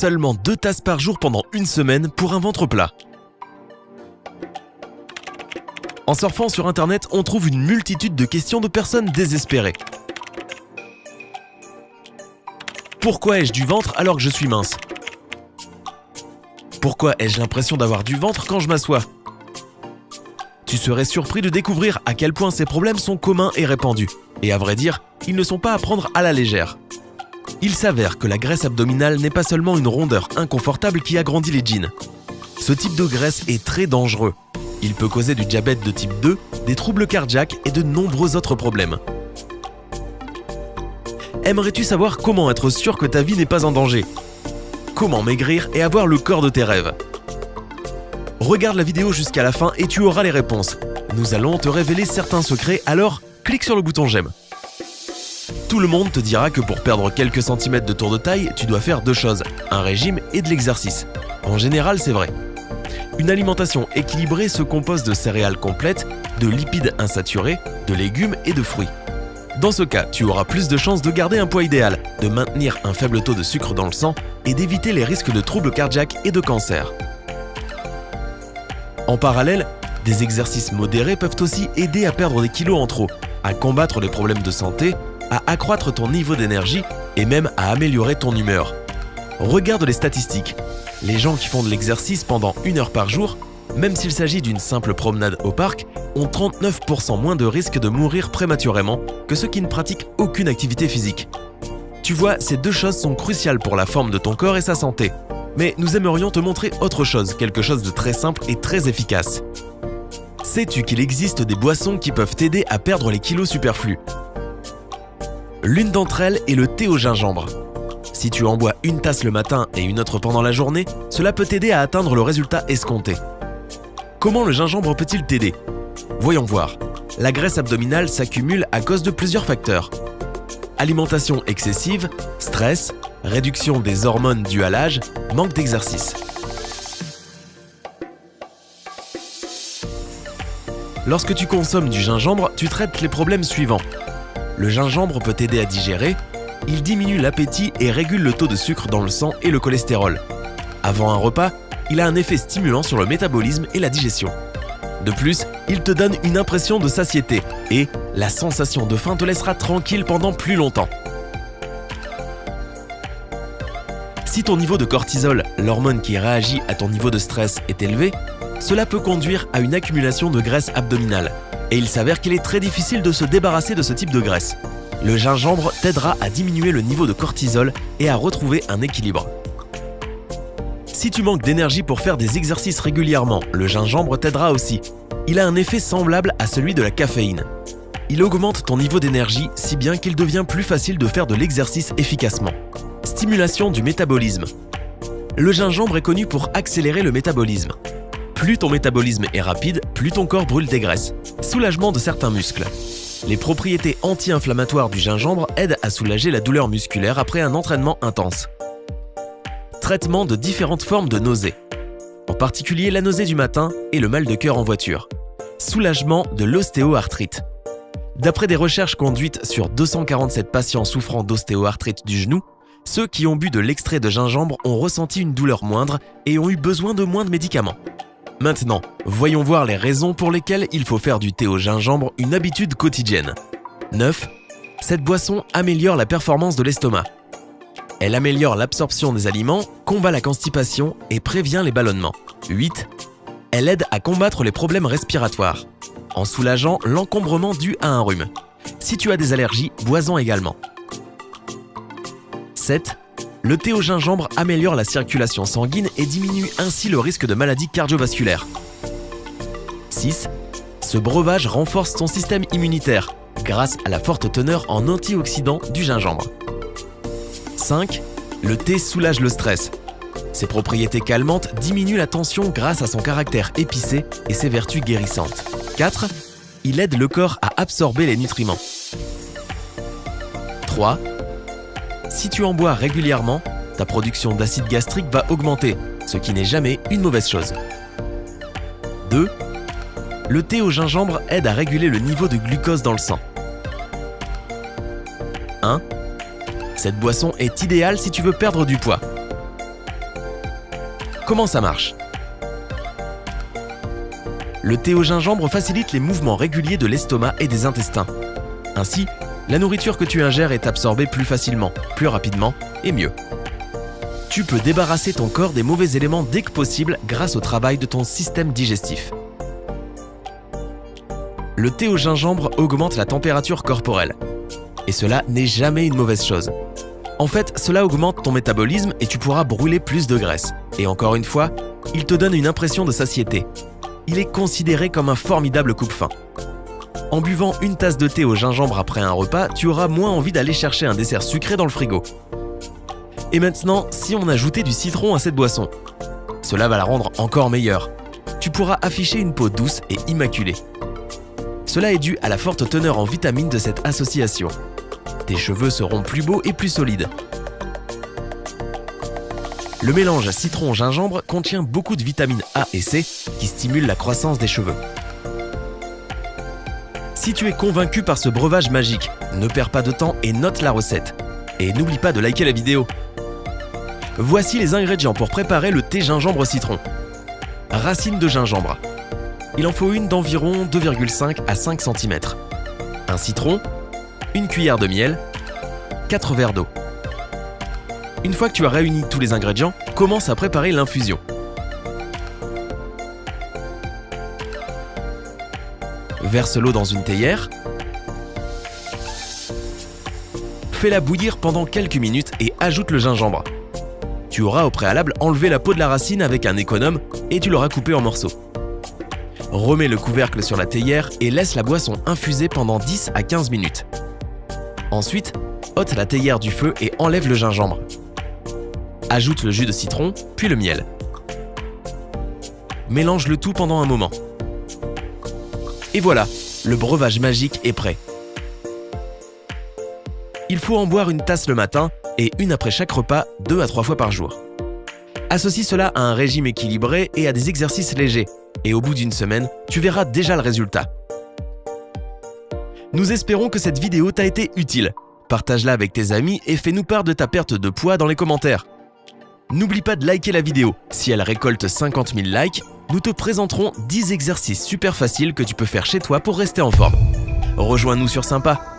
Seulement 2 tasses par jour pendant une semaine pour un ventre plat. En surfant sur internet, on trouve une multitude de questions de personnes désespérées. Pourquoi ai-je du ventre alors que je suis mince? Pourquoi ai-je l'impression d'avoir du ventre quand je m'assois? Tu serais surpris de découvrir à quel point ces problèmes sont communs et répandus. Et à vrai dire, ils ne sont pas à prendre à la légère. Il s'avère que la graisse abdominale n'est pas seulement une rondeur inconfortable qui agrandit les jeans. Ce type de graisse est très dangereux. Il peut causer du diabète de type 2, des troubles cardiaques et de nombreux autres problèmes. Aimerais-tu savoir comment être sûr que ta vie n'est pas en danger? Comment maigrir et avoir le corps de tes rêves? Regarde la vidéo jusqu'à la fin et tu auras les réponses. Nous allons te révéler certains secrets, alors clique sur le bouton j'aime. Tout le monde te dira que pour perdre quelques centimètres de tour de taille, tu dois faire 2 choses, un régime et de l'exercice. En général, c'est vrai. Une alimentation équilibrée se compose de céréales complètes, de lipides insaturés, de légumes et de fruits. Dans ce cas, tu auras plus de chances de garder un poids idéal, de maintenir un faible taux de sucre dans le sang et d'éviter les risques de troubles cardiaques et de cancer. En parallèle, des exercices modérés peuvent aussi aider à perdre des kilos en trop, à combattre les problèmes de santé, à accroître ton niveau d'énergie et même à améliorer ton humeur. Regarde les statistiques. Les gens qui font de l'exercice pendant 1 heure par jour, même s'il s'agit d'une simple promenade au parc, ont 39% moins de risque de mourir prématurément que ceux qui ne pratiquent aucune activité physique. Tu vois, ces 2 choses sont cruciales pour la forme de ton corps et sa santé. Mais nous aimerions te montrer autre chose, quelque chose de très simple et très efficace. Sais-tu qu'il existe des boissons qui peuvent t'aider à perdre les kilos superflus? L'une d'entre elles est le thé au gingembre. Si tu en bois 1 tasse le matin et une autre pendant la journée, cela peut t'aider à atteindre le résultat escompté. Comment le gingembre peut-il t'aider? Voyons voir. La graisse abdominale s'accumule à cause de plusieurs facteurs. Alimentation excessive, stress, réduction des hormones dues à l'âge, manque d'exercice. Lorsque tu consommes du gingembre, tu traites les problèmes suivants. Le gingembre peut t'aider à digérer, il diminue l'appétit et régule le taux de sucre dans le sang et le cholestérol. Avant un repas, il a un effet stimulant sur le métabolisme et la digestion. De plus, il te donne une impression de satiété et la sensation de faim te laissera tranquille pendant plus longtemps. Si ton niveau de cortisol, l'hormone qui réagit à ton niveau de stress, est élevé, cela peut conduire à une accumulation de graisse abdominale. Et il s'avère qu'il est très difficile de se débarrasser de ce type de graisse. Le gingembre t'aidera à diminuer le niveau de cortisol et à retrouver un équilibre. Si tu manques d'énergie pour faire des exercices régulièrement, le gingembre t'aidera aussi. Il a un effet semblable à celui de la caféine. Il augmente ton niveau d'énergie si bien qu'il devient plus facile de faire de l'exercice efficacement. Stimulation du métabolisme. Le gingembre est connu pour accélérer le métabolisme. Plus ton métabolisme est rapide, plus ton corps brûle des graisses. Soulagement de certains muscles. Les propriétés anti-inflammatoires du gingembre aident à soulager la douleur musculaire après un entraînement intense. Traitement de différentes formes de nausées. En particulier la nausée du matin et le mal de cœur en voiture. Soulagement de l'ostéoarthrite. D'après des recherches conduites sur 247 patients souffrant d'ostéoarthrite du genou, ceux qui ont bu de l'extrait de gingembre ont ressenti une douleur moindre et ont eu besoin de moins de médicaments. Maintenant, voyons voir les raisons pour lesquelles il faut faire du thé au gingembre une habitude quotidienne. 9. Cette boisson améliore la performance de l'estomac. Elle améliore l'absorption des aliments, combat la constipation et prévient les ballonnements. 8. Elle aide à combattre les problèmes respiratoires, en soulageant l'encombrement dû à un rhume. Si tu as des allergies, bois-en également. 7. Le thé au gingembre améliore la circulation sanguine et diminue ainsi le risque de maladies cardiovasculaires. 6. Ce breuvage renforce ton système immunitaire grâce à la forte teneur en antioxydants du gingembre. 5. Le thé soulage le stress. Ses propriétés calmantes diminuent la tension grâce à son caractère épicé et ses vertus guérissantes. 4. Il aide le corps à absorber les nutriments. 3. Si tu en bois régulièrement, ta production d'acide gastrique va augmenter, ce qui n'est jamais une mauvaise chose. 2. Le thé au gingembre aide à réguler le niveau de glucose dans le sang. 1. Cette boisson est idéale si tu veux perdre du poids. Comment ça marche? Le thé au gingembre facilite les mouvements réguliers de l'estomac et des intestins. Ainsi, la nourriture que tu ingères est absorbée plus facilement, plus rapidement et mieux. Tu peux débarrasser ton corps des mauvais éléments dès que possible grâce au travail de ton système digestif. Le thé au gingembre augmente la température corporelle. Et cela n'est jamais une mauvaise chose. En fait, cela augmente ton métabolisme et tu pourras brûler plus de graisse. Et encore une fois, il te donne une impression de satiété. Il est considéré comme un formidable coupe-faim. En buvant une tasse de thé au gingembre après un repas, tu auras moins envie d'aller chercher un dessert sucré dans le frigo. Et maintenant, si on ajoutait du citron à cette boisson, cela va la rendre encore meilleure. Tu pourras afficher une peau douce et immaculée. Cela est dû à la forte teneur en vitamines de cette association. Tes cheveux seront plus beaux et plus solides. Le mélange citron-gingembre contient beaucoup de vitamines A et C qui stimulent la croissance des cheveux. Si tu es convaincu par ce breuvage magique, ne perds pas de temps et note la recette. Et n'oublie pas de liker la vidéo. Voici les ingrédients pour préparer le thé gingembre-citron. Racines de gingembre. Il en faut une d'environ 2,5 à 5 cm. Un citron, une cuillère de miel, 4 verres d'eau. Une fois que tu as réuni tous les ingrédients, commence à préparer l'infusion. Verse l'eau dans une théière. Fais-la bouillir pendant quelques minutes et ajoute le gingembre. Tu auras au préalable enlevé la peau de la racine avec un économe et tu l'auras coupé en morceaux. Remets le couvercle sur la théière et laisse la boisson infuser pendant 10 à 15 minutes. Ensuite, ôte la théière du feu et enlève le gingembre. Ajoute le jus de citron, puis le miel. Mélange le tout pendant un moment. Et voilà, le breuvage magique est prêt. Il faut en boire une tasse le matin et une après chaque repas 2 à 3 fois par jour. Associe cela à un régime équilibré et à des exercices légers. Et au bout d'une semaine, tu verras déjà le résultat. Nous espérons que cette vidéo t'a été utile. Partage-la avec tes amis et fais-nous part de ta perte de poids dans les commentaires. N'oublie pas de liker la vidéo. Si elle récolte 50 000 likes, nous te présenterons 10 exercices super faciles que tu peux faire chez toi pour rester en forme. Rejoins-nous sur Sympa.